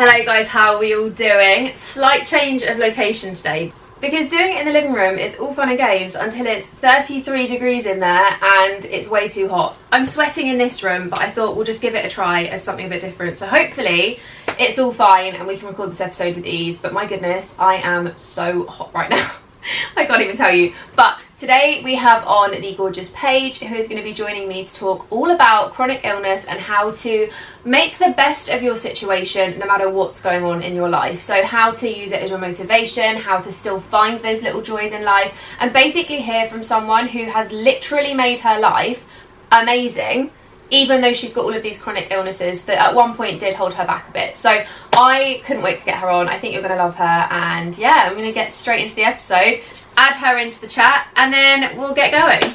Hello guys, how are we all doing? Slight change of location today because doing it in the living room is all fun and games until it's 33 degrees in there and it's way too hot. I'm sweating in this room, but I thought we'll just give it a try as something a bit different. So hopefully it's all fine and we can record this episode with ease, but my goodness, I am so hot right now. I can't even tell you. But today we have on the gorgeous Paige, who is going to be joining me to talk all about chronic illness and how to make the best of your situation no matter what's going on in your life. So how to use it as your motivation, how to still find those little joys in life, and basically hear from someone who has literally made her life amazing, even though she's got all of these chronic illnesses that at one point did hold her back a bit. So I couldn't wait to get her on. I think you're going to love her. And yeah, I'm going to get straight into the episode, add her into the chat, and then we'll get going.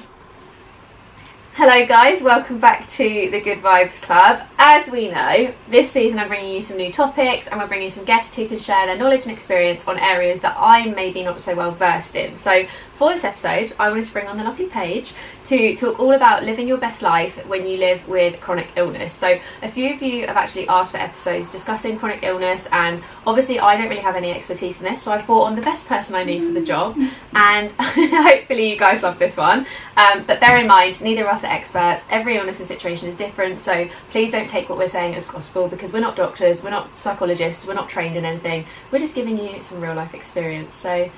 Hello guys, welcome back to the Good Vibes Club. As we know, this season I'm bringing you some new topics and we're bringing some guests who can share their knowledge and experience on areas that I'm maybe not so well versed in. So for this episode, I wanted to bring on the lovely Paige to talk all about living your best life when you live with chronic illness. So a few of you have actually asked for episodes discussing chronic illness, and obviously I don't really have any expertise in this, so I've brought on the best person I knew for the job, and hopefully you guys love this one. But bear in mind, neither of us are experts. Every illness and situation is different, so please don't take what we're saying as gospel, because we're not doctors, we're not psychologists, we're not trained in anything. We're just giving you some real life experience. So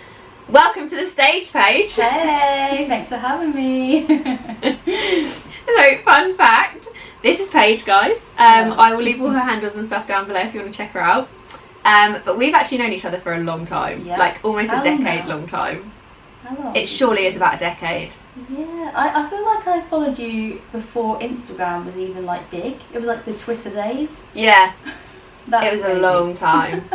welcome to the stage, Paige. Hey, thanks for having me. So, fun fact, this is Paige, guys. I will leave all her handles and stuff down below if you want to check her out. But we've actually known each other for a long time, like almost a decade long time. How long? It surely is about a decade. Yeah, I feel like I followed you before Instagram was even like big. It was like the Twitter days. Yeah, That's it was crazy. a long time.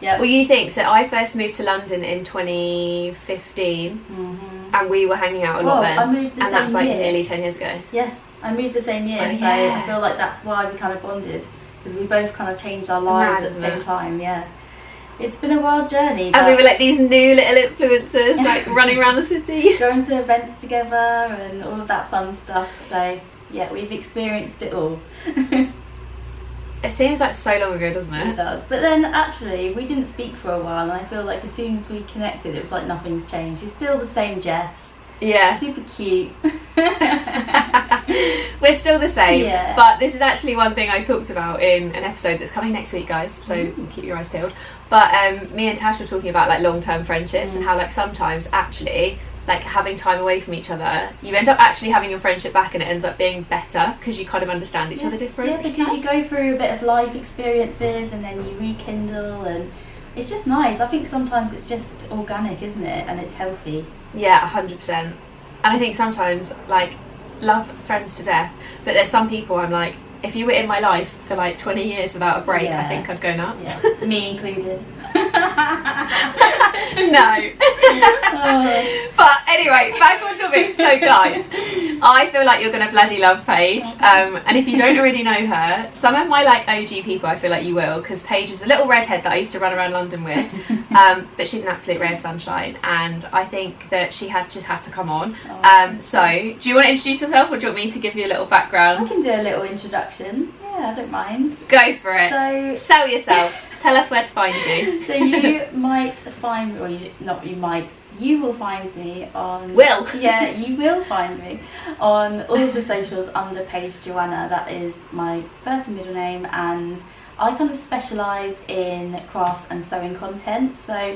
Yeah. Well, you think, so I first moved to London in 2015 and we were hanging out a lot then. I moved the and that's same like year. nearly 10 years ago. Yeah, I moved the same year, Oh, so yeah. I feel like that's why we kind of bonded, because we both kind of changed our lives Mad, at the isn't same it? time. Yeah, it's been a wild journey. And we were like these new little influencers, like running around the city. going to events together and all of that fun stuff. So yeah, we've experienced it all. It seems like so long ago, doesn't It it? does. But then actually we didn't speak for a while, and I feel like as soon as we connected it was like nothing's changed. You're still the same Jess. Yeah. Super cute. We're still the same. Yeah. But this is actually one thing I talked about in an episode that's coming next week, guys, so keep your eyes peeled. But me and Tash were talking about like long-term friendships and how like sometimes actually like having time away from each other, you end up actually having your friendship back and it ends up being better because you kind of understand each other different. Yeah, because you go through a bit of life experiences and then you rekindle, and it's just nice. I think sometimes it's just organic, isn't it? And it's healthy. Yeah, 100%. And I think sometimes, like, love friends to death, but there's some people I'm like, if you were in my life for like 20 years without a break, I think I'd go nuts. Yeah. Me included. No. But anyway, back on topic. So guys, I feel like you're going to bloody love Paige. And if you don't already know her, some of my like OG people, I feel like you will, because Paige is the little redhead that I used to run around London with. But she's an absolute ray of sunshine, and I think that she just had to come on. So do you want to introduce yourself, or do you want me to give you a little I background? can do a little introduction. Yeah, I don't mind. Go for it. So Sell yourself. Tell us where to find you. So you might find, or you will find me on... Will. Yeah, you will find me on all of the socials under Paige Joanna. That is my first and middle name, and I kind of specialise in crafts and sewing content. So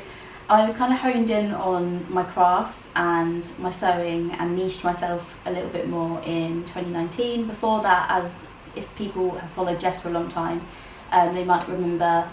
I kind of honed in on my crafts and my sewing and niched myself a little bit more in 2019. Before that, as if people have followed Jess for a long time, they might remember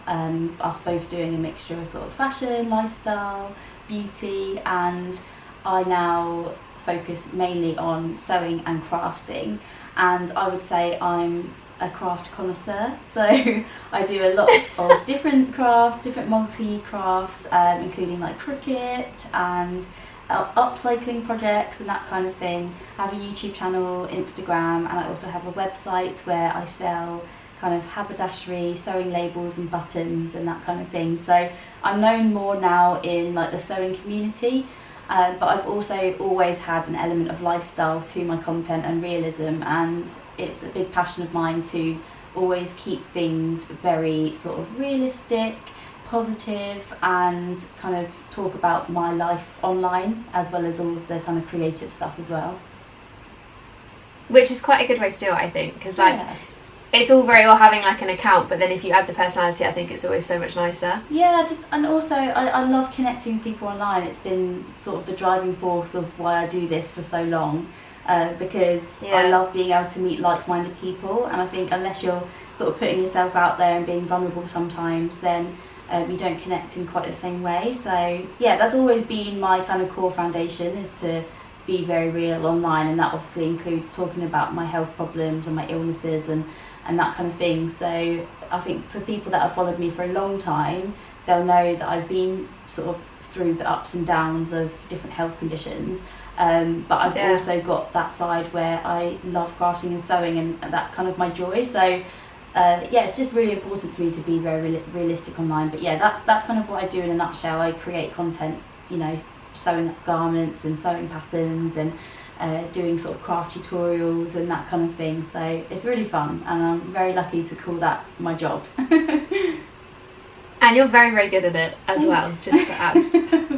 us both doing a mixture of sort of fashion, lifestyle, beauty, and I now focus mainly on sewing and crafting, and I would say I'm a craft connoisseur, so I do a lot of different crafts, different multi-crafts, including like cricket and upcycling projects and that kind of thing. I have a YouTube channel, Instagram, and I also have a website where I sell kind of haberdashery, sewing labels and buttons and that kind of thing. So I'm known more now in like the sewing community, but I've also always had an element of lifestyle to my content and realism, and it's a big passion of mine to always keep things very sort of realistic, positive, and kind of talk about my life online as well as all of the kind of creative stuff as well. Which is quite a good way to do it, I think, because like it's all very well having like an account, but then if you add the personality, I think it's always so much nicer. Yeah, and also I love connecting with people online. It's been sort of the driving force of why I do this for so long, because I love being able to meet like-minded people, and I think unless you're sort of putting yourself out there and being vulnerable sometimes, then you don't connect in quite the same way. So yeah, that's always been my kind of core foundation, is to be very real online, and that obviously includes talking about my health problems and my illnesses and that kind of thing. So I think for people that have followed me for a long time, they'll know that I've been sort of through the ups and downs of different health conditions, but I've also got that side where I love crafting and sewing, and that's kind of my joy. So it's just really important to me to be very realistic online. But yeah, that's kind of what I do in a nutshell. I create content, you know, sewing up garments and sewing patterns and doing sort of craft tutorials and that kind of thing. So it's really fun, and I'm very lucky to call that my job. And you're very, very good at it as well, just to add.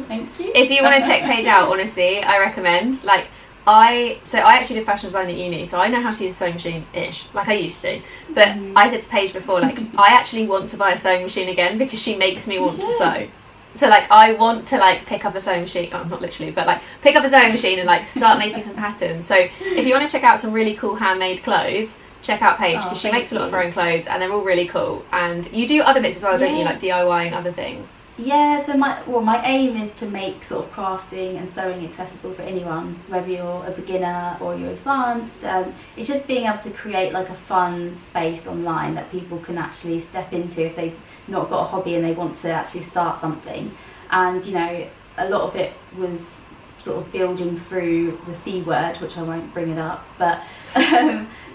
Thank you. If you want to check Paige out, honestly, I recommend. Like, I actually did fashion design at uni, so I know how to use a sewing machine-ish, like I used to. But I said to Paige before, like, I actually want to buy a sewing machine again because she makes me want to sew. So like I want to like pick up a sewing machine, not literally, but like pick up a sewing machine and like start making some patterns. So if you want to check out some really cool handmade clothes, check out Paige, because she makes a lot of her own clothes and they're all really cool. And you do other bits as well, don't you, like DIY and other things? Yeah, so my aim is to make sort of crafting and sewing accessible for anyone, whether you're a beginner or you're advanced. It's just being able to create like a fun space online that people can actually step into if they've not got a hobby and they want to actually start something. And you know, a lot of it was sort of building through the C word, which I won't bring it up, but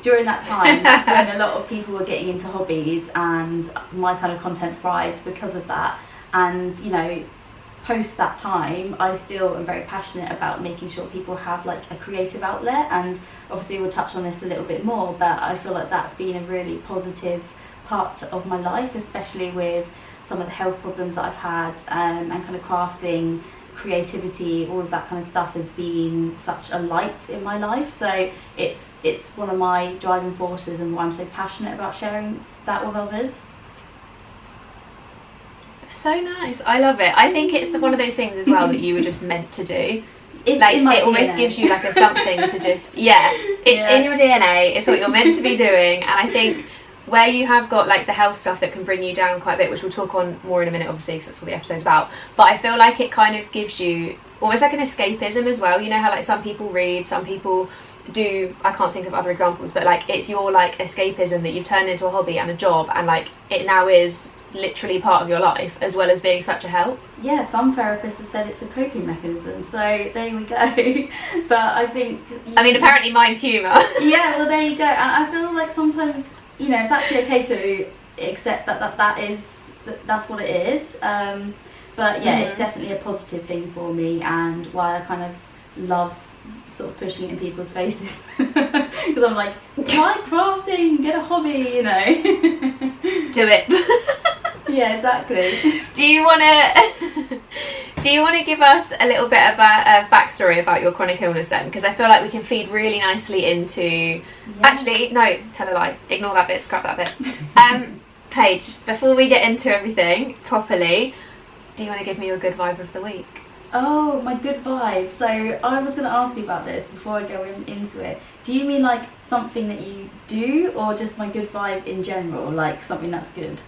during that time, that's when a lot of people were getting into hobbies, and my kind of content thrives because of that. And you know, post that time, I still am very passionate about making sure people have like a creative outlet, and obviously we'll touch on this a little bit more, but I feel like that's been a really positive part of my life, especially with some of the health problems that I've had, and kind of crafting, creativity, all of that kind of stuff has been such a light in my life. So it's one of my driving forces and why I'm so passionate about sharing that with others. So nice. I love it. I think it's one of those things as well that you were just meant to do. It's like in my it DNA. Almost gives you like a something to just it's in your DNA. It's what you're meant to be doing. And I think where you have got like the health stuff that can bring you down quite a bit, which we'll talk on more in a minute obviously, because that's what the episode's about, but I feel like it kind of gives you almost like an escapism as well. You know how like some people read, some people do, I can't think of other examples, but like it's your like escapism that you've turned into a hobby and a job, and like it now is literally part of your life as well as being such a help. Yeah, some therapists have said it's a coping mechanism, so there we go. But I think apparently mine's humour. Yeah, well there you go. And I feel like sometimes, you know, it's actually okay to accept that's what it is. But yeah, it's definitely a positive thing for me, and why I kind of love sort of pushing it in people's faces. Because I'm like, try crafting, get a hobby, you know. Do it. Yeah, exactly. Do you want to give us a little bit about a backstory about your chronic illness then? Because I feel like we can feed really nicely into... Actually, no, tell a lie. Ignore that bit, scrap that bit. Paige, before we get into everything properly, do you want to give me your good vibe of the week? Oh, my good vibe. So I was going to ask you about this before I go into it. Do you mean like something that you do, or just my good vibe in general, like something that's good?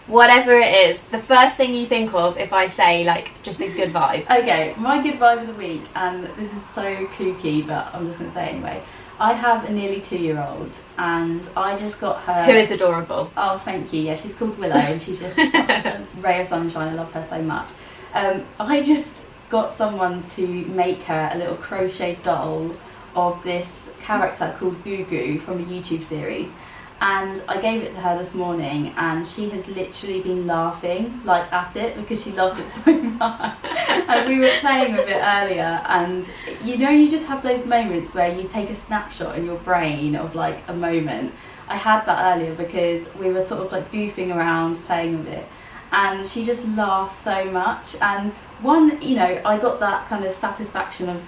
Whatever it is, the first thing you think of if I say like just a good vibe. Okay, my good vibe of the week, and this is so kooky, but I'm just going to say it anyway. I have a nearly 2-year-old, and I just got her... Who is adorable. Oh, thank you. Yeah, she's called Willow, and she's just such a ray of sunshine. I love her so much. I just got someone to make her a little crochet doll of this character called Goo Goo from a YouTube series. And I gave it to her this morning, and she has literally been laughing like at it because she loves it so much. And we were playing with it earlier, and you just have those moments where you take a snapshot in your brain of like a moment. I had that earlier because we were sort of like goofing around playing with it, and she just laughed so much. And I got that kind of satisfaction of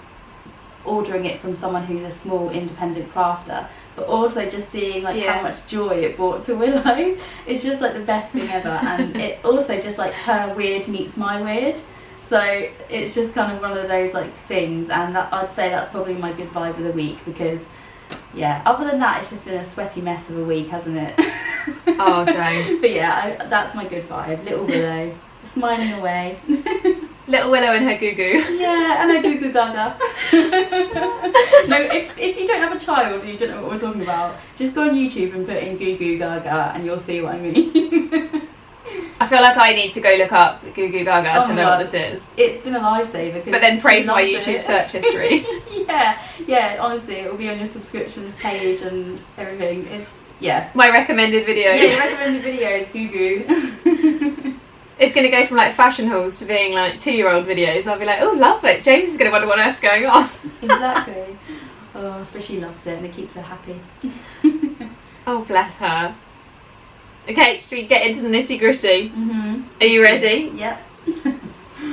ordering it from someone who's a small independent crafter, but also just seeing like how much joy it brought to Willow. It's just like the best thing ever. And it also just like her weird meets my weird, so it's just kind of one of those like things. And I'd say that's probably my good vibe of the week, because other than that, it's just been a sweaty mess of a week, hasn't it? Oh, don't. But that's my good vibe. Little Willow smiling away. Little Willow and her goo goo. Yeah, and her goo goo gaga. No, if you don't have a child and you don't know what we're talking about, just go on YouTube and put in goo goo gaga and you'll see what I mean. I feel like I need to go look up goo goo gaga to know what this is. It's been a lifesaver. But then pray for my YouTube search history. yeah, honestly, it will be on your subscriptions page and everything. My recommended videos. Yeah, recommended videos, goo goo. It's going to go from like fashion hauls to being like 2-year-old videos. I'll be like, oh, love it. James is going to wonder what earth's going on. Exactly. Oh, but she loves it and it keeps her happy. Oh, bless her. Okay, should we get into the nitty gritty? Mm-hmm. Are you ready? Yep.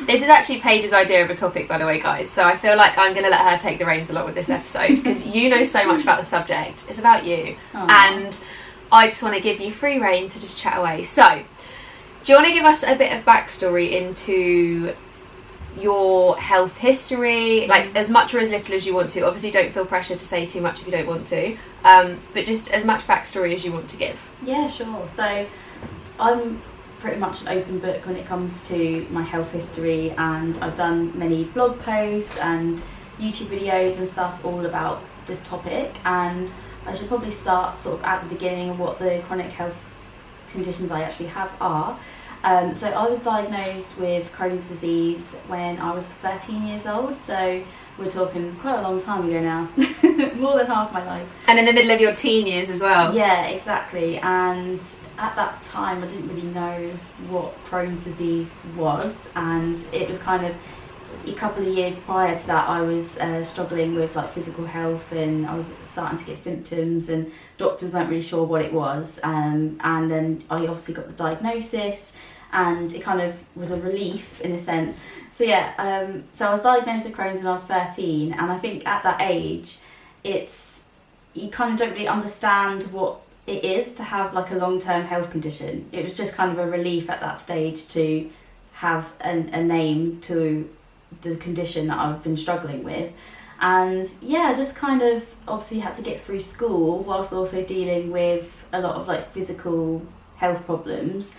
This is actually Paige's idea of a topic, by the way, guys. So I feel like I'm going to let her take the reins a lot with this episode, because you know so much about the subject. It's about you. Aww. And I just want to give you free rein to just chat away. So, do you want to give us a bit of backstory into your health history, like as much or as little as you want to? Obviously, don't feel pressure to say too much if you don't want to, but just as much backstory as you want to give. Yeah, sure. So I'm pretty much an open book when it comes to my health history, and I've done many blog posts and YouTube videos and stuff all about this topic. And I should probably start sort of at the beginning of what the chronic health conditions I actually have are. So I was diagnosed with Crohn's disease when I was 13 years old, so we're talking quite a long time ago now, more than half my life. And in the middle of your teen years as well. Yeah, exactly. And at that time I didn't really know what Crohn's disease was, and it was kind of a couple of years prior to that I was struggling with like physical health, and I was starting to get symptoms and doctors weren't really sure what it was, and then I obviously got the diagnosis, and it kind of was a relief in a sense. So so I was diagnosed with Crohn's when I was 13, and I think at that age you kind of don't really understand what it is to have like a long-term health condition. It was just kind of a relief at that stage to have a name to the condition that I've been struggling with. And just kind of obviously had to get through school whilst also dealing with a lot of like physical health problems,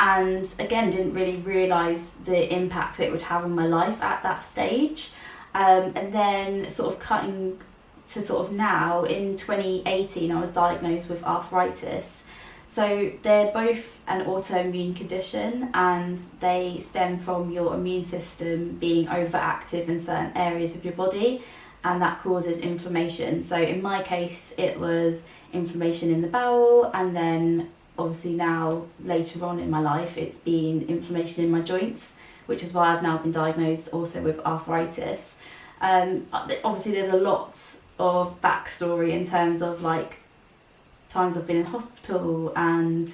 and again didn't really realise the impact it would have on my life at that stage. And then sort of cutting to sort of now, in 2018 I was diagnosed with arthritis. So they're both an autoimmune condition, and they stem from your immune system being overactive in certain areas of your body, and that causes inflammation. So in my case it was inflammation in the bowel, and then obviously now later on in my life it's been inflammation in my joints, which is why I've now been diagnosed also with arthritis. Obviously there's a lot of backstory in terms of like times I've been in hospital and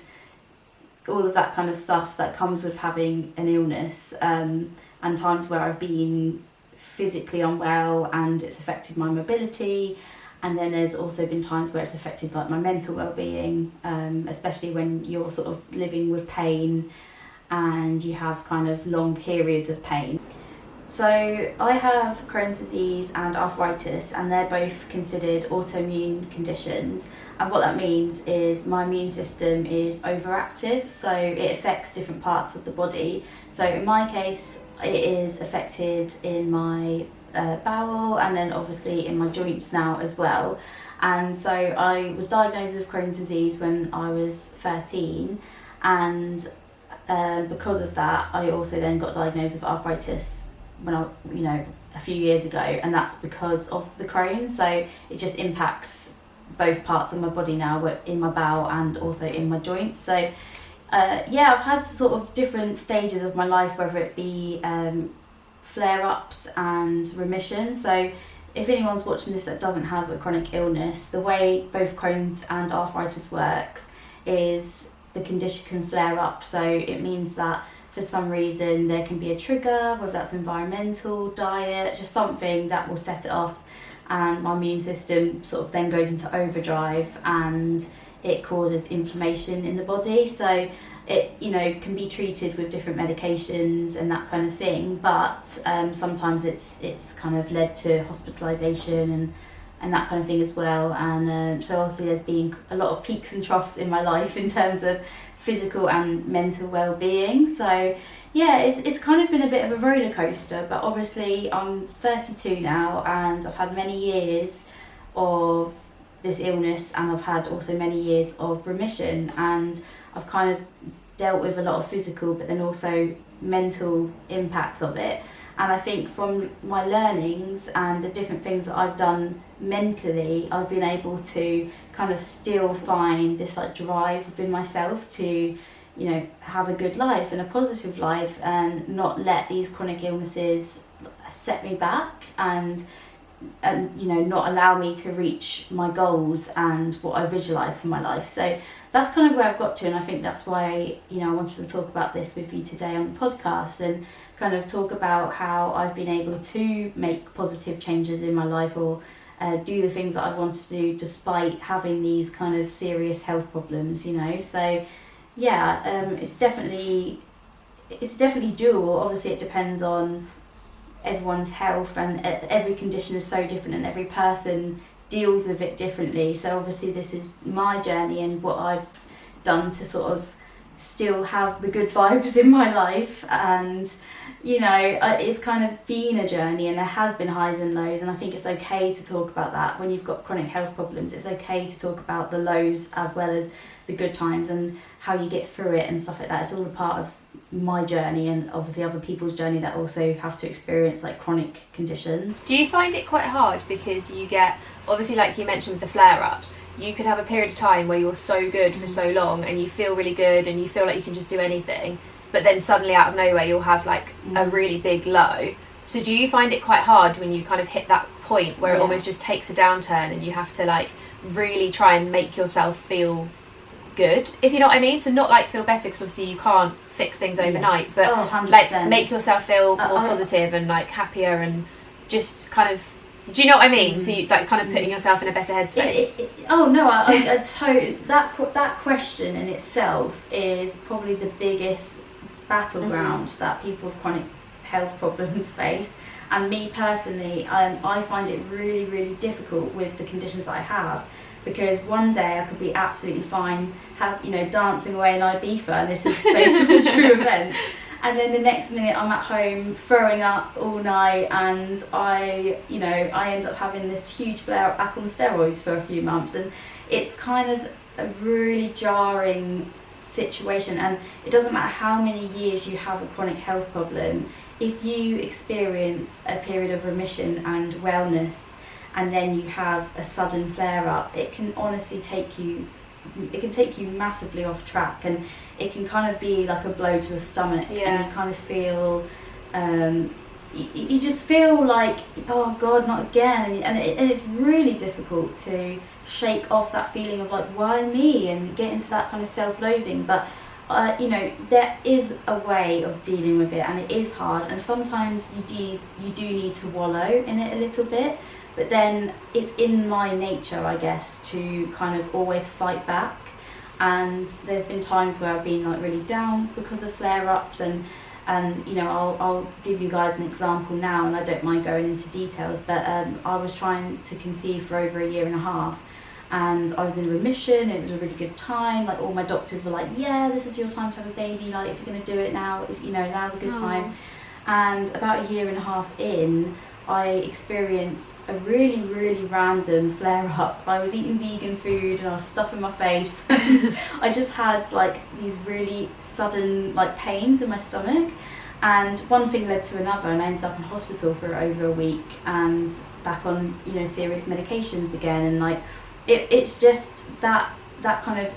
all of that kind of stuff that comes with having an illness, and times where I've been physically unwell and it's affected my mobility. And then there's also been times where it's affected like my mental well-being, especially when you're sort of living with pain and you have kind of long periods of pain. So I have Crohn's disease and arthritis, and they're both considered autoimmune conditions. And what that means is my immune system is overactive, so it affects different parts of the body. So in my case, it is affected in my bowel, and then obviously in my joints now as well. And so I was diagnosed with Crohn's disease when I was 13, and because of that I also then got diagnosed with arthritis when a few years ago, and that's because of the Crohn's. So it just impacts both parts of my body now, in my bowel and also in my joints. So I've had sort of different stages of my life, whether it be flare-ups and remission. So if anyone's watching this that doesn't have a chronic illness, the way both Crohn's and arthritis works is the condition can flare up. So it means that for some reason there can be a trigger, whether that's environmental, diet, just something that will set it off, and my immune system sort of then goes into overdrive and it causes inflammation in the body. So it, can be treated with different medications and that kind of thing, but sometimes it's kind of led to hospitalisation and that kind of thing as well. And so obviously there's been a lot of peaks and troughs in my life in terms of physical and mental well-being. So yeah, it's kind of been a bit of a roller coaster, but obviously I'm 32 now and I've had many years of this illness, and I've had also many years of remission, and I've kind of dealt with a lot of physical but then also mental impacts of it. And I think from my learnings and the different things that I've done mentally, I've been able to kind of still find this like drive within myself to, have a good life and a positive life, and not let these chronic illnesses set me back and not allow me to reach my goals and what I visualise for my life. So that's kind of where I've got to, and I think that's why I wanted to talk about this with you today on the podcast, and kind of talk about how I've been able to make positive changes in my life, or do the things that I want to do despite having these kind of serious health problems. So yeah, it's definitely doable. Obviously it depends on everyone's health, and every condition is so different and every person deals with it differently. So obviously this is my journey and what I've done to sort of still have the good vibes in my life. And it's kind of been a journey, and there has been highs and lows, and I think it's okay to talk about that. When you've got chronic health problems, it's okay to talk about the lows as well as the good times and how you get through it and stuff like that. It's all a part of my journey, and obviously other people's journey that also have to experience like chronic conditions. Do you find it quite hard because you get, obviously like you mentioned with the flare-ups, you could have a period of time where you're so good for so long and you feel really good and you feel like you can just do anything, but then suddenly out of nowhere you'll have like a really big low. So do you find it quite hard when you kind of hit that point where it almost just takes a downturn and you have to like really try and make yourself feel good, if you know what I mean? So not like feel better, because obviously you can't fix things overnight, but like make yourself feel more positive and like happier, and just kind of, do you know what I mean? So you like kind of putting yourself in a better headspace. That question in itself is probably the biggest battleground that people with chronic health problems face. And me personally, I find it really, really difficult with the conditions that I have, because one day I could be absolutely fine, dancing away in Ibiza, and this is based on true events, and then the next minute I'm at home throwing up all night, and I end up having this huge flare up back on steroids for a few months, and it's kind of a really jarring situation. And it doesn't matter how many years you have a chronic health problem, if you experience a period of remission and wellness and then you have a sudden flare up, it can honestly take you massively off track, and it can kind of be like a blow to the stomach. And you kind of feel you just feel like, oh god, not again, and it's really difficult to shake off that feeling of like, why me, and get into that kind of self-loathing. But there is a way of dealing with it, and it is hard, and sometimes you do need to wallow in it a little bit, but then it's in my nature, I guess, to kind of always fight back. And there's been times where I've been like really down because of flare-ups, and I'll give you guys an example now, and I don't mind going into details, but I was trying to conceive for over 1.5 years, and I was in remission. It was a really good time. Like all my doctors were like, yeah, this is your time to have a baby, like if you're going to do it now, now's a good time. And about 1.5 years in, I experienced a really, really random flare-up. I was eating vegan food and I was stuffing my face, and I just had like these really sudden like pains in my stomach, and one thing led to another, and I ended up in hospital for over a week and back on serious medications again. And like it's just that kind of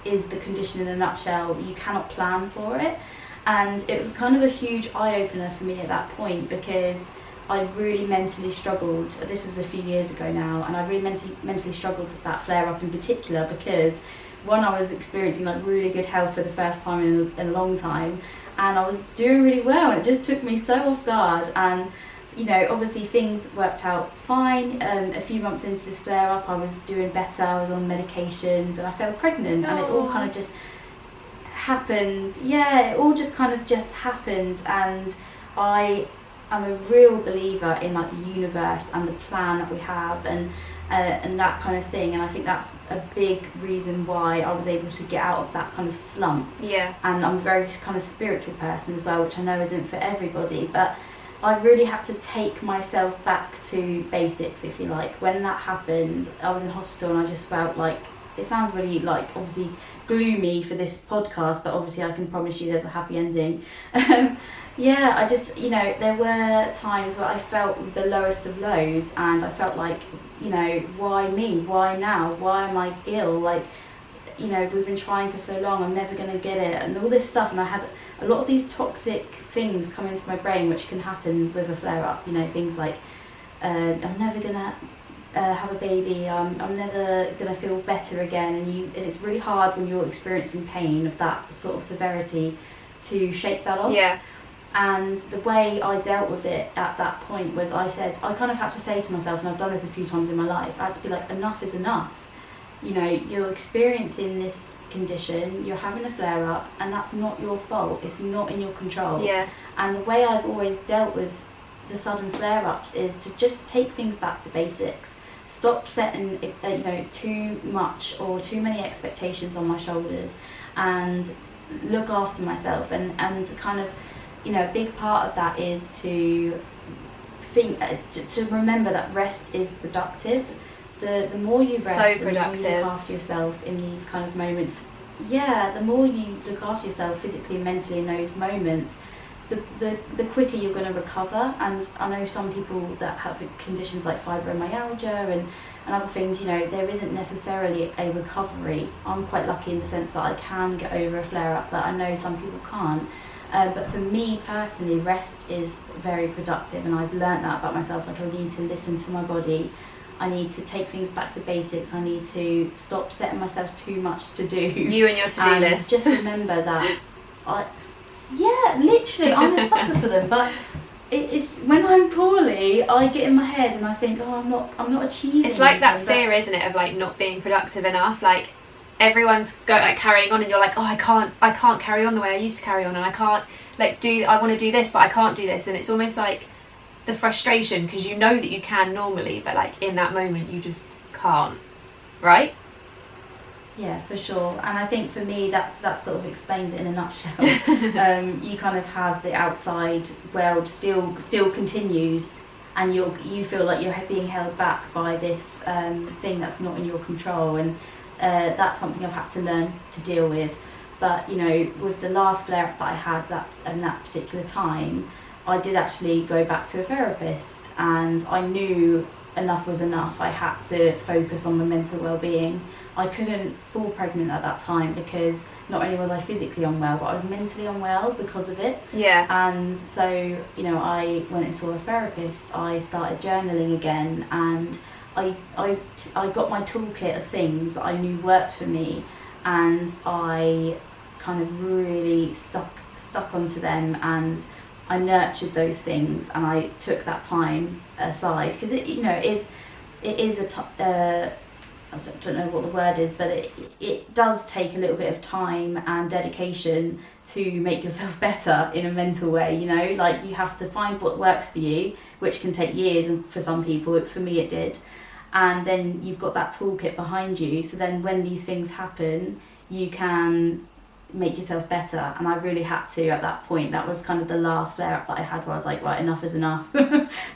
is the condition in a nutshell. You cannot plan for it. And it was kind of a huge eye-opener for me at that point, because I really mentally struggled. This was a few years ago now, and I really mentally struggled with that flare-up in particular, because one, I was experiencing like really good health for the first time in a long time, and I was doing really well, and it just took me so off guard. And you know, obviously things worked out fine. A few months into this flare-up, I was doing better, I was on medications, and I fell pregnant. And it all kind of just happened. Yeah, it all just kind of just happened. And I'm a real believer in like the universe and the plan that we have, and that kind of thing. And I think that's a big reason why I was able to get out of that kind of slump. Yeah. And I'm a very kind of spiritual person as well, which I know isn't for everybody, but I really had to take myself back to basics, if you like. When that happened, I was in hospital, and I just felt like, it sounds really like obviously gloomy for this podcast, but obviously I can promise you there's a happy ending. Yeah, I just, you know, there were times where I felt the lowest of lows, and I felt like, you know, why me? Why now? Why am I ill? Like, you know, we've been trying for so long, I'm never going to get it, and all this stuff. And I had a lot of these toxic things come into my brain, which can happen with a flare-up, you know, things like, I'm never going to have a baby, I'm never going to feel better again, and it's really hard when you're experiencing pain of that sort of severity to shake that off. Yeah. And the way I dealt with it at that point was I kind of had to say to myself, and I've done this a few times in my life, I had to be like, enough is enough. You know, you're experiencing this condition, you're having a flare-up, and that's not your fault, it's not in your control. Yeah. And the way I've always dealt with the sudden flare-ups is to just take things back to basics. Stop setting, you know, too much or too many expectations on my shoulders, and look after myself. And kind of, you know, a big part of that is to think, to remember that rest is productive. The more you rest, So and the more you look after yourself in these kind of moments, yeah, the more you look after yourself physically and mentally in those moments, the quicker you're going to recover. And I know some people that have conditions like fibromyalgia and other things, you know, there isn't necessarily a recovery. I'm quite lucky in the sense that I can get over a flare-up, but I know some people can't. But for me personally, rest is very productive, and I've learnt that about myself. Like, I need to listen to my body, I need to take things back to basics, I need to stop setting myself too much to do. You and your to-do list. Just remember that yeah, literally, I'm a sucker for them. But it's when I'm poorly, I get in my head and I think, oh, I'm not achieving. It's like that anything, fear, isn't it, of like not being productive enough. Like, everyone's carrying on, and you're like, oh, I can't carry on the way I used to carry on, and I can't I want to do this, but I can't do this. And it's almost like the frustration, because you know that you can normally, but like in that moment you just can't, right? Yeah, for sure. And I think for me that sort of explains it in a nutshell. You kind of have the outside world still continues, and you feel like you're being held back by this thing that's not in your control, and that's something I've had to learn to deal with. But you know, with the last flare-up that I had in that particular time, I did actually go back to a therapist, and I knew enough was enough. I had to focus on my mental well-being. I couldn't fall pregnant at that time because not only was I physically unwell, but I was mentally unwell because of it. Yeah. And so, you know, I went and saw a therapist, I started journaling again, and I got my toolkit of things that I knew worked for me, and I kind of really stuck onto them, and I nurtured those things, and I took that time aside, because it is I don't know what the word is, but it does take a little bit of time and dedication to make yourself better in a mental way, you know, like you have to find what works for you, which can take years, and for some people, for me it did, and then you've got that toolkit behind you, so then when these things happen, you can make yourself better. And I really had to at that point. That was kind of the last flare-up that I had, where I was like, right, enough is enough.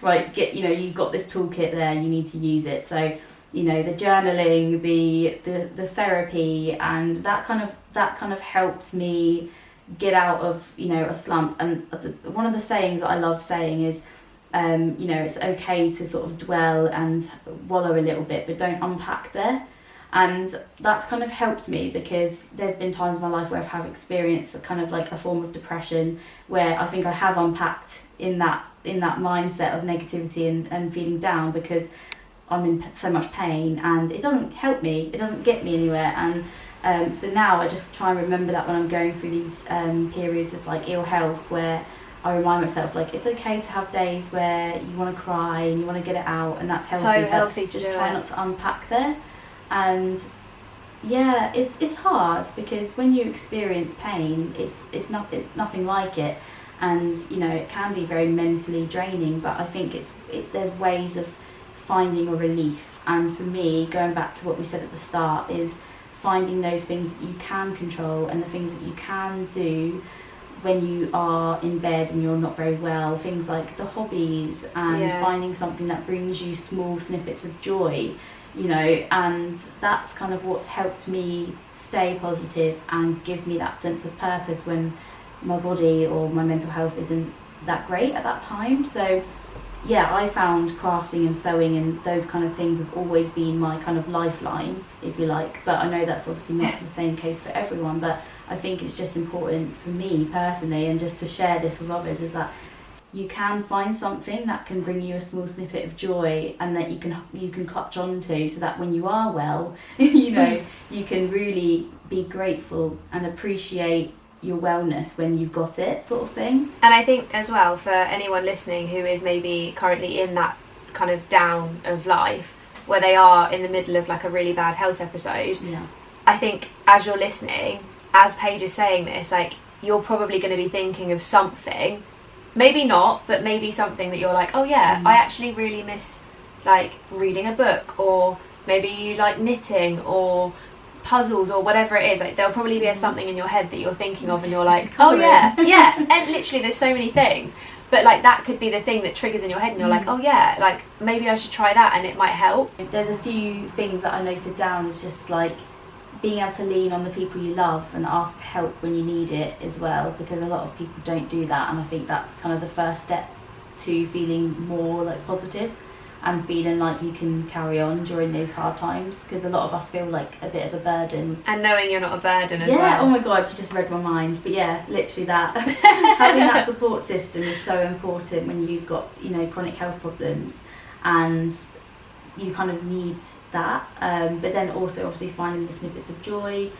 Right, you've got this toolkit there, you need to use it. So, you know, the journaling, the therapy, and that kind of helped me get out of, you know, a slump. And one of the sayings that I love saying is, you know, it's okay to sort of dwell and wallow a little bit, but don't unpack there. And that's kind of helped me, because there's been times in my life where I've had experienced kind of like a form of depression, where I think I have unpacked in that mindset of negativity and feeling down, because I'm in so much pain and it doesn't help me, it doesn't get me anywhere. And so now I just try and remember that when I'm going through these periods of like ill health, where I remind myself, like, it's okay to have days where you want to cry and you want to get it out, and that's healthy. So healthy to just do try it. not to unpack there. And yeah, it's hard, because when you experience pain, it's nothing like it, and you know, it can be very mentally draining. But I think there's ways of finding a relief. And for me, going back to what we said at the start, is finding those things that you can control and the things that you can do when you are in bed and you're not very well, things like the hobbies, and finding something that brings you small snippets of joy, you know. And that's kind of what's helped me stay positive and give me that sense of purpose when my body or my mental health isn't that great at that time. So yeah, I found crafting and sewing and those kind of things have always been my kind of lifeline, if you like. But I know that's obviously not the same case for everyone, but I think it's just important for me personally, and just to share this with others, is that you can find something that can bring you a small snippet of joy, and that you can clutch onto, so that when you are well, you know, you can really be grateful and appreciate your wellness when you've got it, sort of thing. And I think as well, for anyone listening who is maybe currently in that kind of down of life, where they are in the middle of like a really bad health episode, I think as you're listening, as Paige is saying this, like, you're probably going to be thinking of something, maybe not, but maybe something that you're like, oh yeah, I actually really miss like reading a book, or maybe you like knitting or puzzles or whatever it is. Like, there'll probably be something in your head that you're thinking of and you're like, oh yeah, and literally there's so many things, but like that could be the thing that triggers in your head and you're like, oh yeah, like maybe I should try that and it might help. There's a few things that I noted down, is just like being able to lean on the people you love and ask for help when you need it as well, because a lot of people don't do that, and I think that's kind of the first step to feeling more like positive and feeling like you can carry on during those hard times, because a lot of us feel like a bit of a burden. And knowing you're not a burden as well. Yeah, oh my god, you just read my mind. But yeah, literally that. Having that support system is so important when you've got, you know, chronic health problems, and you kind of need that. But then also obviously finding the snippets of joy,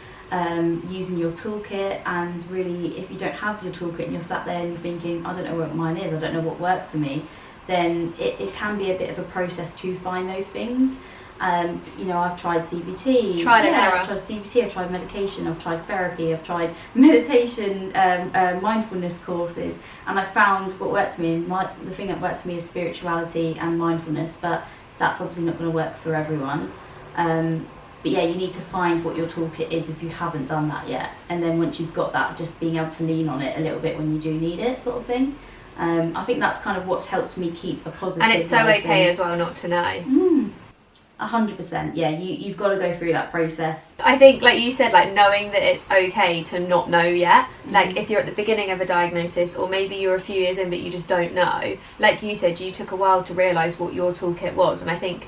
using your toolkit, and really, if you don't have your toolkit and you're sat there and you're thinking, I don't know what mine is, I don't know what works for me, then it can be a bit of a process to find those things. You know, I've tried CBT, I've tried CBT, I've tried medication, I've tried therapy, I've tried meditation, mindfulness courses, and I found what works for me. The thing that works for me is spirituality and mindfulness, but that's obviously not going to work for everyone. But yeah, you need to find what your toolkit is if you haven't done that yet, and then once you've got that, just being able to lean on it a little bit when you do need it, sort of thing. I think that's kind of what's helped me keep a positive. And it's so okay as well not to know. 100%. Yeah, you've got to go through that process. I think, like you said, like knowing that it's okay to not know yet. Like if you're at the beginning of a diagnosis, or maybe you're a few years in but you just don't know. Like you said, you took a while to realise what your toolkit was, and I think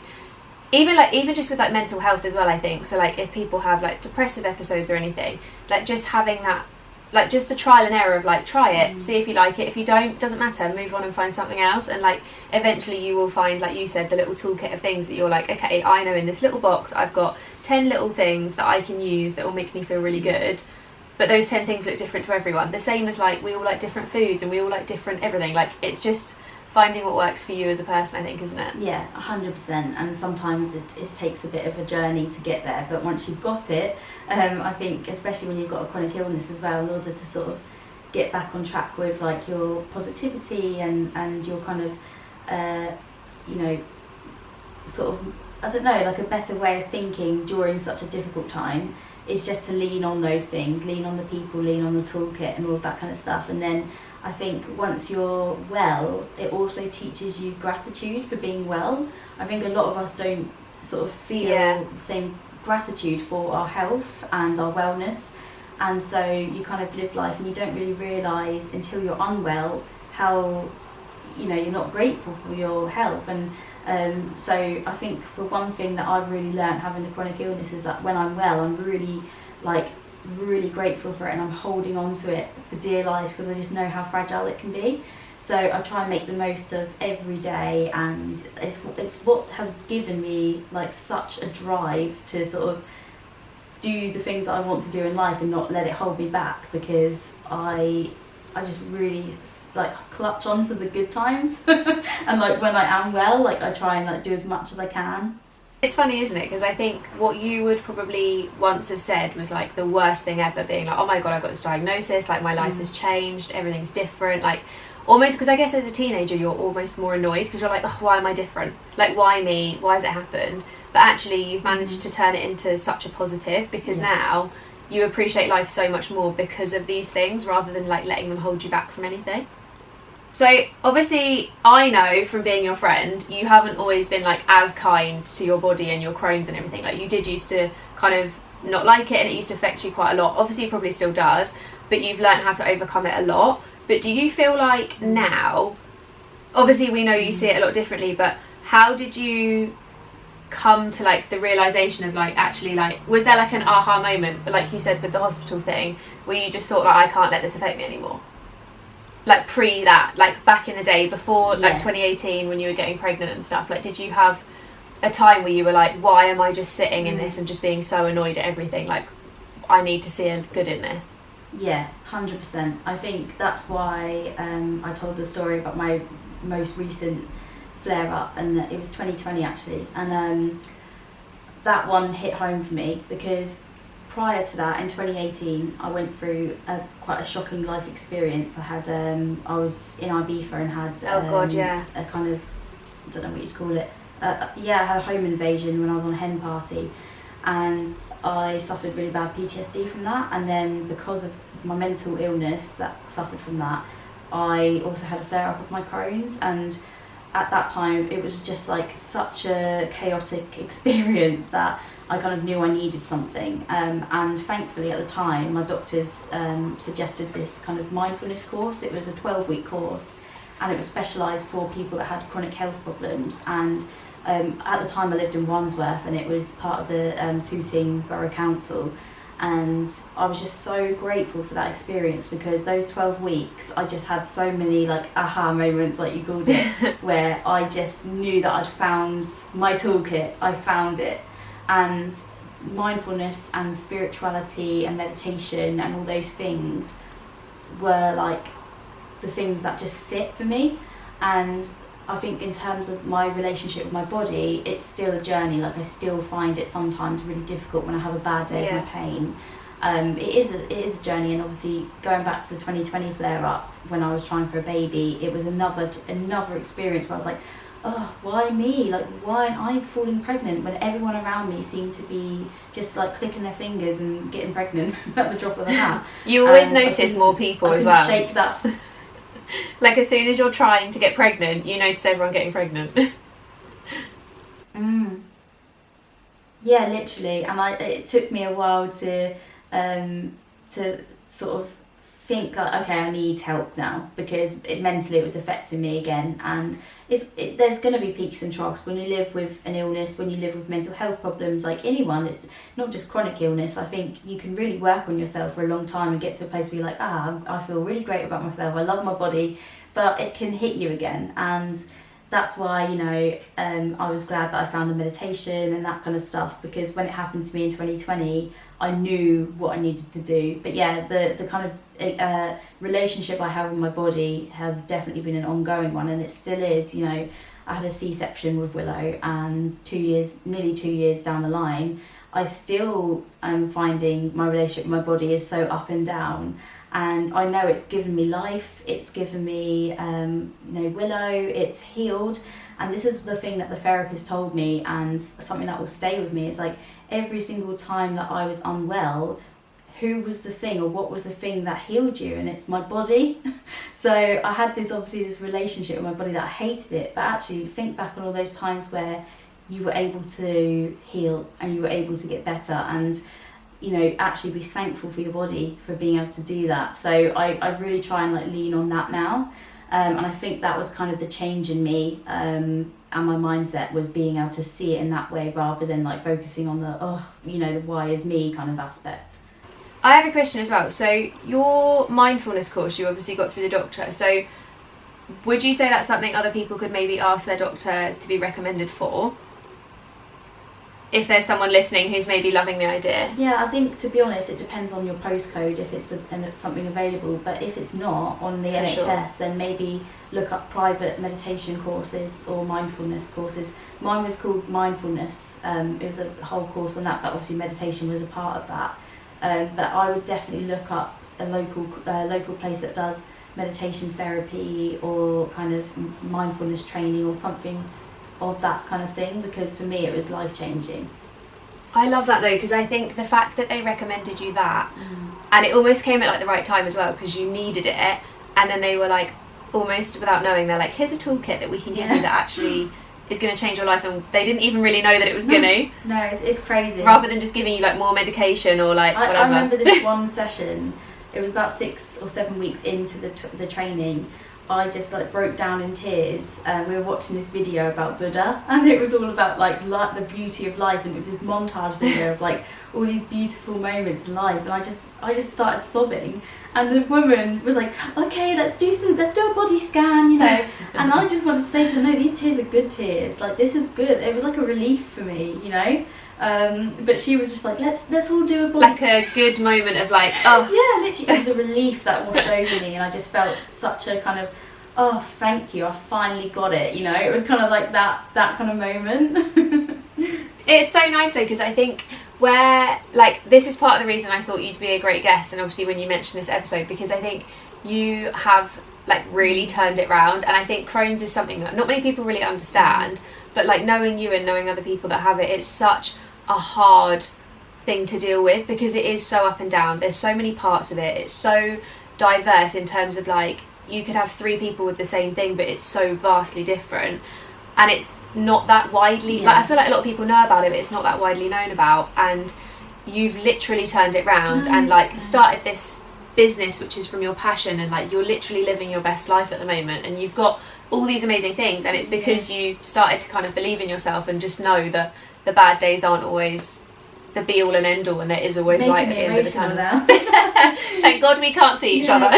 even just with like mental health as well, I think so, like if people have like depressive episodes or anything, like just having that, like just the trial and error of like, try it, see if you like it. If you don't, doesn't matter, move on and find something else. And like eventually you will find, like you said, the little toolkit of things that you're like, okay, I know in this little box I've got 10 little things that I can use that will make me feel really good. But those 10 things look different to everyone. The same as like we all like different foods and we all like different everything. Like it's just finding what works for you as a person, I think, isn't it? Yeah, 100%. And sometimes it takes a bit of a journey to get there, but once you've got it, I think especially when you've got a chronic illness as well, in order to sort of get back on track with like your positivity and your kind of you know, sort of, I don't know, like a better way of thinking during such a difficult time, is just to lean on those things, lean on the people, lean on the toolkit and all of that kind of stuff. And then I think once you're well, it also teaches you gratitude for being well. I think a lot of us don't sort of feel the same gratitude for our health and our wellness, and so you kind of live life and you don't really realise until you're unwell how, you know, you're not grateful for your health. And So I think for one thing that I've really learned having a chronic illness is that when I'm well, I'm really grateful for it, and I'm holding on to it for dear life because I just know how fragile it can be. So I try and make the most of every day, and it's what has given me like such a drive to sort of do the things that I want to do in life and not let it hold me back, because I just really like clutch onto the good times and like when I am well, like I try and like do as much as I can. It's funny, isn't it? Because I think what you would probably once have said was like the worst thing ever, being like, oh my god, I got this diagnosis, like my life has changed, everything's different, like almost, because I guess as a teenager you're almost more annoyed because you're like, oh, why am I different? Like, why me? Why has it happened? But actually you've managed to turn it into such a positive, because now you appreciate life so much more because of these things, rather than like letting them hold you back from anything. So obviously I know from being your friend, you haven't always been like as kind to your body and your Crohn's and everything. Like you did used to kind of not like it, and it used to affect you quite a lot. Obviously it probably still does, but you've learned how to overcome it a lot. But do you feel like now, obviously we know you see it a lot differently, but how did you come to like the realization of like, actually, like, was there like an aha moment, but like you said with the hospital thing, where you just thought like, I can't let this affect me anymore? Like pre that, like back in the day before like 2018 when you were getting pregnant and stuff, like did you have a time where you were like, why am I just sitting in this and just being so annoyed at everything, like I need to see a good in this? Yeah, 100%. I think that's why I told the story about my most recent flare up, and it was 2020 actually, and that one hit home for me because prior to that, in 2018, I went through quite a shocking life experience. I was in Ibiza and had a kind of, I don't know what you'd call it, I had a home invasion when I was on a hen party, and I suffered really bad PTSD from that, and then because of my mental illness that suffered from that, I also had a flare up of my Crohn's, and at that time it was just like such a chaotic experience that I kind of knew I needed something, and thankfully at the time my doctors suggested this kind of mindfulness course. It was a 12-week course, and it was specialised for people that had chronic health problems, and at the time I lived in Wandsworth, and it was part of the Tooting Borough Council, and I was just so grateful for that experience, because those 12 weeks I just had so many like aha moments, like you called it, where I just knew that I'd found my toolkit. I found it, and mindfulness and spirituality and meditation and all those things were like the things that just fit for me. And I think in terms of my relationship with my body, it's still a journey. Like I still find it sometimes really difficult when I have a bad day of my pain. It is a journey, and obviously going back to the 2020 flare up when I was trying for a baby, it was another experience where I was like, oh, why me? Like, why aren't I falling pregnant when everyone around me seemed to be just like clicking their fingers and getting pregnant at the drop of the hat? You always notice more people as well. Shake that. Like as soon as you're trying to get pregnant, you notice everyone getting pregnant. Yeah, literally. And it took me a while to sort of think like, okay, I need help now, because mentally it was affecting me again. And there's going to be peaks and troughs when you live with an illness, when you live with mental health problems, like anyone. It's not just chronic illness. I think you can really work on yourself for a long time and get to a place where you're like, I feel really great about myself, I love my body, but it can hit you again. And that's why, you know, I was glad that I found the meditation and that kind of stuff, because when it happened to me in 2020, I knew what I needed to do. But yeah, the kind of relationship I have with my body has definitely been an ongoing one, and it still is. You know, I had a C-section with Willow, and nearly 2 years down the line, I still am finding my relationship with my body is so up and down. And I know it's given me life, it's given me, Willow, it's healed. And this is the thing that the therapist told me, and something that will stay with me, is like every single time that I was unwell, who was the thing, or what was the thing that healed you? And it's my body. So I had this relationship with my body that I hated it, but actually think back on all those times where you were able to heal and you were able to get better, and actually be thankful for your body for being able to do that. So I really try and like lean on that now. And I think that was kind of the change in me, and my mindset was being able to see it in that way rather than like focusing on the the why is me kind of aspect. I have a question as well. So your mindfulness course you obviously got through the doctor. So would you say that's something other people could maybe ask their doctor to be recommended for? If there's someone listening who's maybe loving the idea. Yeah, I think, to be honest, it depends on your postcode if it's something available. But if it's not on the NHS, then maybe look up private meditation courses or mindfulness courses. Mine was called Mindfulness. It was a whole course on that, but obviously meditation was a part of that. But I would definitely look up a local place that does meditation therapy or kind of mindfulness training or something of that kind of thing, because for me it was life-changing. I love that though, because I think the fact that they recommended you that, and it almost came at like the right time as well, because you needed it, and then they were like, almost without knowing, they're like, here's a toolkit that we can give you that actually is going to change your life, and they didn't even really know that it was gonna. No, it's crazy. Rather than just giving you like more medication or like whatever. I remember this one session, it was about 6 or 7 weeks into the training. I just like broke down in tears. We were watching this video about Buddha, and it was all about like the beauty of life, and it was this montage video of like all these beautiful moments in life, and I just started sobbing, and the woman was like, okay, let's do a body scan, you know. And I just wanted to say to her, no, these tears are good tears, like this is good. It was like a relief for me, you know. But she was just like, let's all do a body, like a good moment of like, oh yeah, literally it was a relief that washed over me, and I just felt such a kind of, oh thank you, I finally got it, you know. It was kind of like that kind of moment. It's so nice though, because I think where like this is part of the reason I thought you'd be a great guest, and obviously when you mentioned this episode, because I think you have like really turned it round, and I think Crohn's is something that not many people really understand, but like knowing you and knowing other people that have it, it's such a hard thing to deal with, because it is so up and down. There's so many parts of it. It's so diverse in terms of like you could have 3 people with the same thing, but it's so vastly different, and it's not that widely like, I feel like a lot of people know about it, but it's not that widely known about. And you've literally turned it round and like started this business which is from your passion, and like you're literally living your best life at the moment, and you've got all these amazing things, and it's because you started to kind of believe in yourself and just know that the bad days aren't always the be all and end all, and there is always light at the end of the tunnel. Now. Thank God we can't see each other.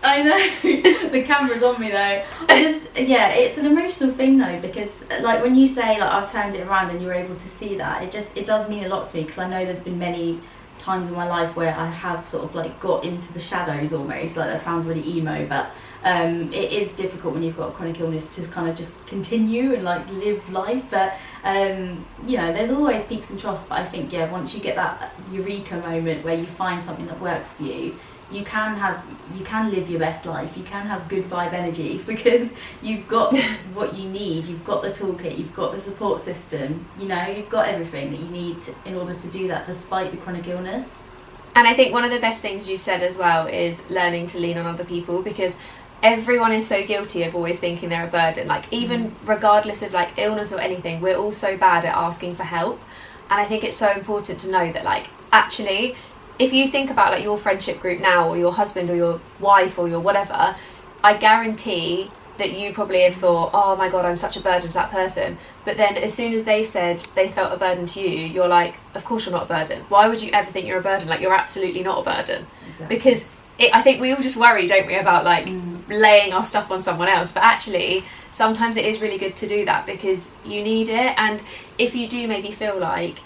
I know. The camera's on me though. It's an emotional thing though, because like when you say like I've turned it around and you're able to see that, it does mean a lot to me, because I know there's been many times in my life where I have sort of like got into the shadows almost. Like that sounds really emo, but it is difficult when you've got a chronic illness to kind of just continue and like live life. But there's always peaks and troughs, but I think once you get that eureka moment where you find something that works for you, you can live your best life, you can have good vibe energy, because you've got what you need, you've got the toolkit, you've got the support system, you know, you've got everything that you need in order to do that despite the chronic illness. And I think one of the best things you've said as well is learning to lean on other people, because everyone is so guilty of always thinking they're a burden. Like even regardless of like illness or anything, we're all so bad at asking for help. And I think it's so important to know that like actually if you think about like your friendship group now, or your husband or your wife or your whatever, I guarantee that you probably have thought, oh my God, I'm such a burden to that person. But then as soon as they've said they felt a burden to you, you're like, of course you're not a burden. Why would you ever think you're a burden? Like you're absolutely not a burden. Exactly. Because I think we all just worry, don't we, about like laying our stuff on someone else. But actually sometimes it is really good to do that, because you need it. And if you do maybe feel like,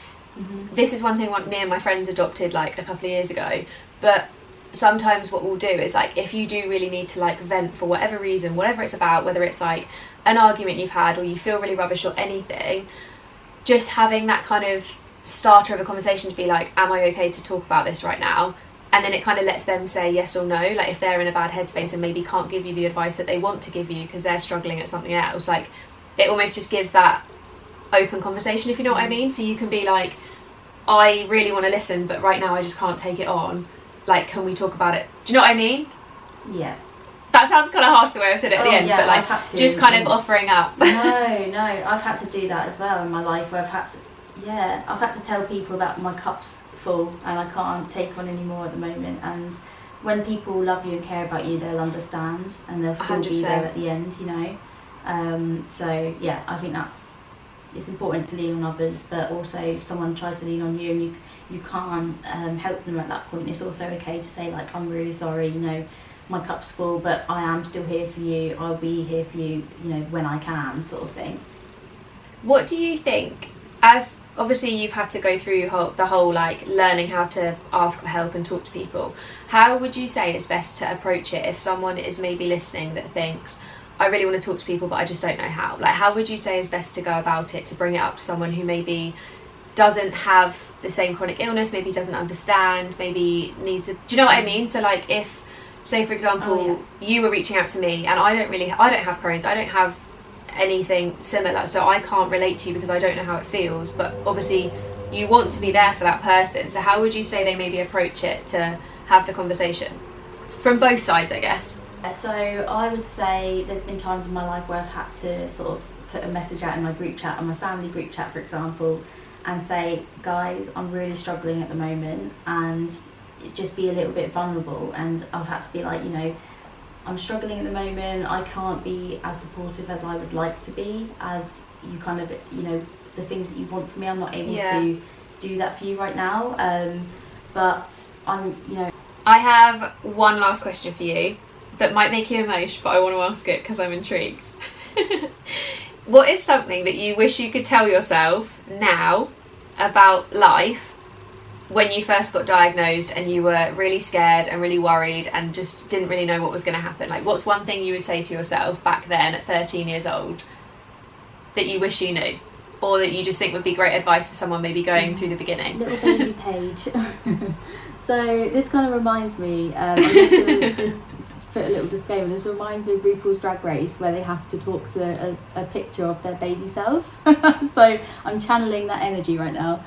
this is one thing me and my friends adopted like a couple of years ago, but sometimes what we'll do is like if you do really need to like vent for whatever reason, whatever it's about, whether it's like an argument you've had or you feel really rubbish or anything, just having that kind of starter of a conversation to be like, am I okay to talk about this right now? And then it kind of lets them say yes or no. Like if they're in a bad headspace and maybe can't give you the advice that they want to give you because they're struggling at something else, like it almost just gives that open conversation, if you know what I mean. So you can be like, I really want to listen, but right now I just can't take it on. Like, can we talk about it? Do you know what I mean? Yeah. That sounds kind of harsh the way I've said it at the end, but like just kind of offering up. No, I've had to do that as well in my life, where I've had to tell people that my cup's full and I can't take on anymore at the moment, and when people love you and care about you, they'll understand and they'll still 100%. be there at the end, you know. So yeah, I think it's important to lean on others, but also if someone tries to lean on you and you can't help them at that point, it's also okay to say, like, I'm really sorry, you know, my cup's full, but I am still here for you, I'll be here for you, you know, when I can, sort of thing. What do you think, as obviously you've had to go through the whole like learning how to ask for help and talk to people, how would you say it's best to approach it if someone is maybe listening that thinks, I really want to talk to people but I just don't know how? Like, how would you say is best to go about it to bring it up to someone who maybe doesn't have the same chronic illness, maybe doesn't understand, maybe needs a, do you know what I mean? So like, if, say for example, you were reaching out to me and I don't have Crohn's, I don't have anything similar, so I can't relate to you because I don't know how it feels, but obviously you want to be there for that person, so how would you say they maybe approach it to have the conversation from both sides, I guess? So I would say there's been times in my life where I've had to sort of put a message out in my group chat, on my family group chat for example, and say, guys, I'm really struggling at the moment, and just be a little bit vulnerable. And I've had to be like, you know, I'm struggling at the moment, I can't be as supportive as I would like to be, as you kind of, you know, the things that you want from me, I'm not able to do that for you right now, but I'm, you know. I have one last question for you that might make you emotional, but I want to ask it because I'm intrigued. What is something that you wish you could tell yourself now about life when you first got diagnosed and you were really scared and really worried and just didn't really know what was going to happen? Like, what's one thing you would say to yourself back then at 13 years old that you wish you knew, or that you just think would be great advice for someone maybe going through the beginning? Little baby Paige. So this kind of reminds me, I'm just going to just put a little disclaimer, this reminds me of RuPaul's Drag Race, where they have to talk to a picture of their baby self. So I'm channeling that energy right now.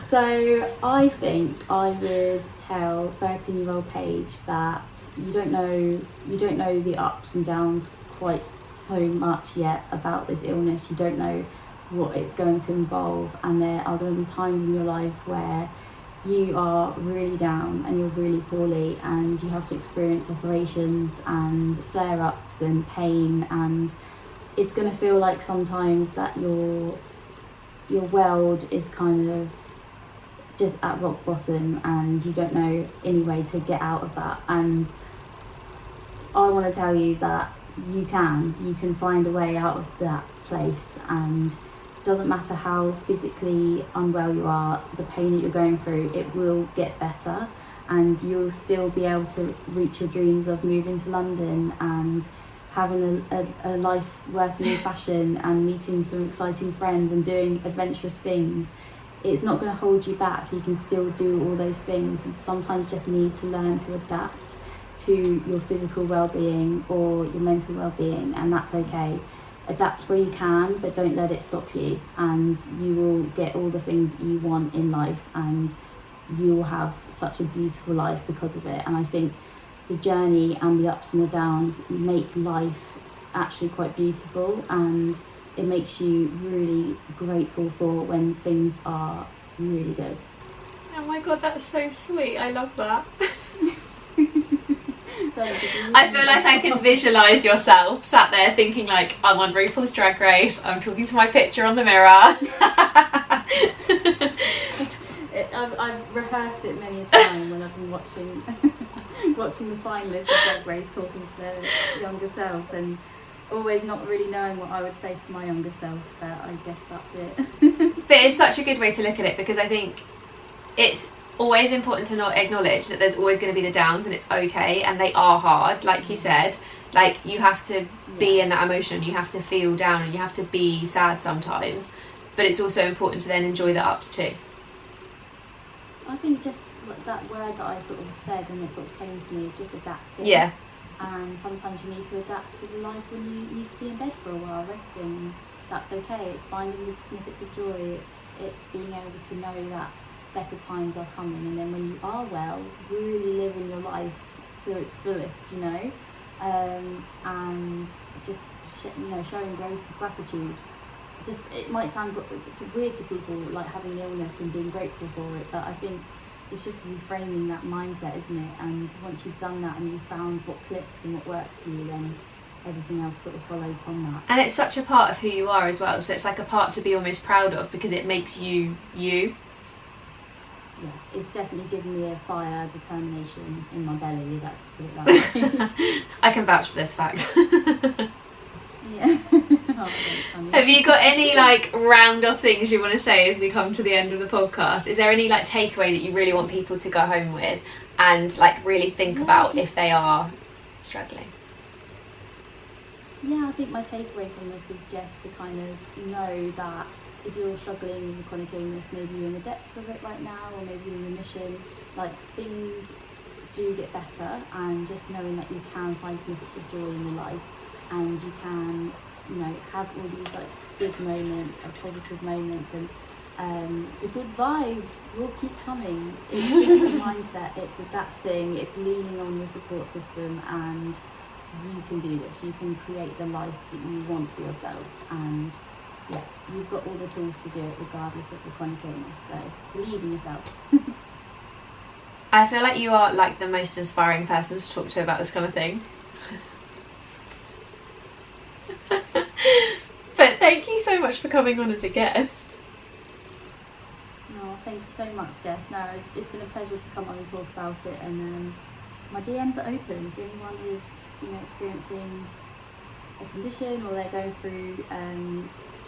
So I think I would tell 13-year-old Paige that you don't know the ups and downs quite so much yet about this illness. You don't know what it's going to involve, and there are going to be times in your life where you are really down and you're really poorly and you have to experience operations and flare-ups and pain, and it's going to feel like sometimes that your world is kind of just at rock bottom and you don't know any way to get out of that. And I want to tell you that you can find a way out of that place, and it doesn't matter how physically unwell you are, the pain that you're going through, it will get better, and you'll still be able to reach your dreams of moving to London and having a life working in fashion and meeting some exciting friends and doing adventurous things. It's not going to hold you back. You can still do all those things. You sometimes just need to learn to adapt to your physical well-being or your mental well-being, and that's okay. Adapt where you can, but don't let it stop you, and you will get all the things that you want in life, and you will have such a beautiful life because of it. And I think the journey and the ups and the downs make life actually quite beautiful, and it makes you really grateful for when things are really good. Oh my god, that's so sweet. I love that. I feel like I can visualise yourself sat there thinking like, I'm on RuPaul's Drag Race, I'm talking to my picture on the mirror. I've rehearsed it many a time when I've been watching the finalists of Drag Race talking to their younger self, and always not really knowing what I would say to my younger self, but I guess that's it. But it's such a good way to look at it, because I think it's always important to not acknowledge that there's always going to be the downs, and it's okay, and they are hard, like you said. Like, you have to be in that emotion, you have to feel down, and you have to be sad sometimes, but it's also important to then enjoy the ups too. I think just that word that I sort of said and it sort of came to me is just adapting. Yeah. And sometimes you need to adapt to the life when you need to be in bed for a while, resting. That's okay. It's finding the snippets of joy. It's being able to know that better times are coming, and then when you are well, really living your life to its fullest, you know, and just showing gratitude. Just, it might sound it's weird to people, like having an illness and being grateful for it, but I think it's just reframing that mindset, isn't it? And once you've done that and you've found what clicks and what works for you, then everything else sort of follows from that. And it's such a part of who you are as well, so it's like a part to be almost proud of because it makes you you. Yeah, it's definitely given me a fire, determination in my belly, that's put it that way. I can vouch for this fact. Yeah. Oh, funny. Have you got any like round off things you want to say as we come to the end of the podcast? Is there any like takeaway that you really want people to go home with and like really think about if they are struggling? Yeah, I think my takeaway from this is just to kind of know that if you're struggling with a chronic illness, maybe you're in the depths of it right now, or maybe you're in remission, like things do get better, and just knowing that you can find snippets of joy in your life, and you can, you know, have all these like good moments and positive moments, and the good vibes will keep coming. It's just a mindset, it's adapting, it's leaning on your support system, and you can do this. You can create the life that you want for yourself, and yeah, you've got all the tools to do it regardless of the chronic illness, so believe in yourself. I feel like you are like the most inspiring person to talk to about this kind of thing. But thank you so much for coming on as a guest. Oh, thank you so much, Jess. No, it's been a pleasure to come on and talk about it, and my DMs are open. If anyone is, you know, experiencing a condition or they're going through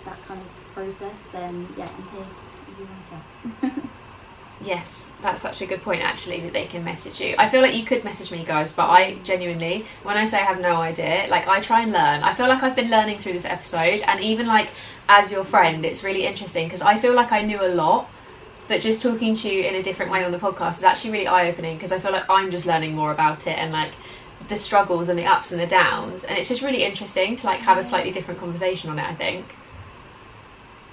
that kind of process, then yeah, I'm here if you want to chat. Yes, that's such a good point actually, that they can message you. I feel like you could message me, guys, but I genuinely, when I say I have no idea, like I try and learn. I feel like I've been learning through this episode, and even like as your friend, it's really interesting because I feel like I knew a lot, but just talking to you in a different way on the podcast is actually really eye-opening because I feel like I'm just learning more about it and like the struggles and the ups and the downs, and it's just really interesting to like have a slightly different conversation on it, I think.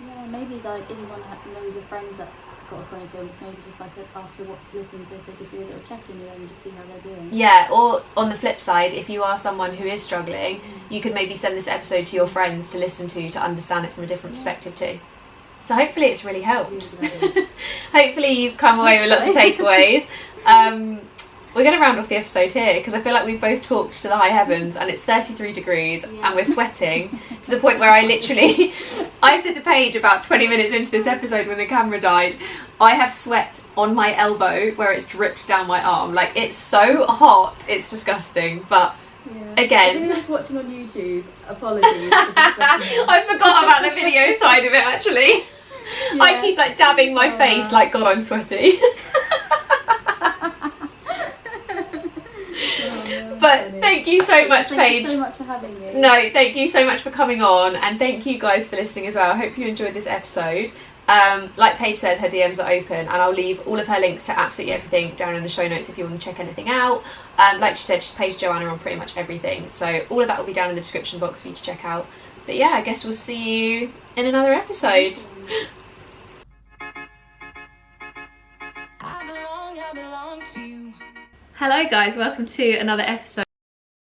Yeah, maybe like anyone that knows a friend that's got a chronic illness, maybe just like after what listening to this, they could do a little check-in with them and just see how they're doing. Yeah, or on the flip side, if you are someone who is struggling, you could maybe send this episode to your friends to listen to understand it from a different perspective too. So hopefully it's really helped. Hopefully you've come away with lots of takeaways. We're going to round off the episode here because I feel like we've both talked to the high heavens, and it's 33 degrees and we're sweating to the point where I said to Paige about 20 minutes into this episode when the camera died, I have sweat on my elbow where it's dripped down my arm. Like, it's so hot, it's disgusting. But again, if anyone's watching on YouTube, apologies. I forgot about the video side of it actually. Yeah. I keep like dabbing my face like, God, I'm sweaty. But thank you so much, Paige. Thank you so much for having me. No, thank you so much for coming on, and thank you guys for listening as well. I hope you enjoyed this episode. Like Paige said, her DMs are open, and I'll leave all of her links to absolutely everything down in the show notes if you want to check anything out. Like she said, she's Paige Joanna on pretty much everything, so all of that will be down in the description box for you to check out. But yeah, I guess we'll see you in another episode. I belong to you. Hello guys, welcome to another episode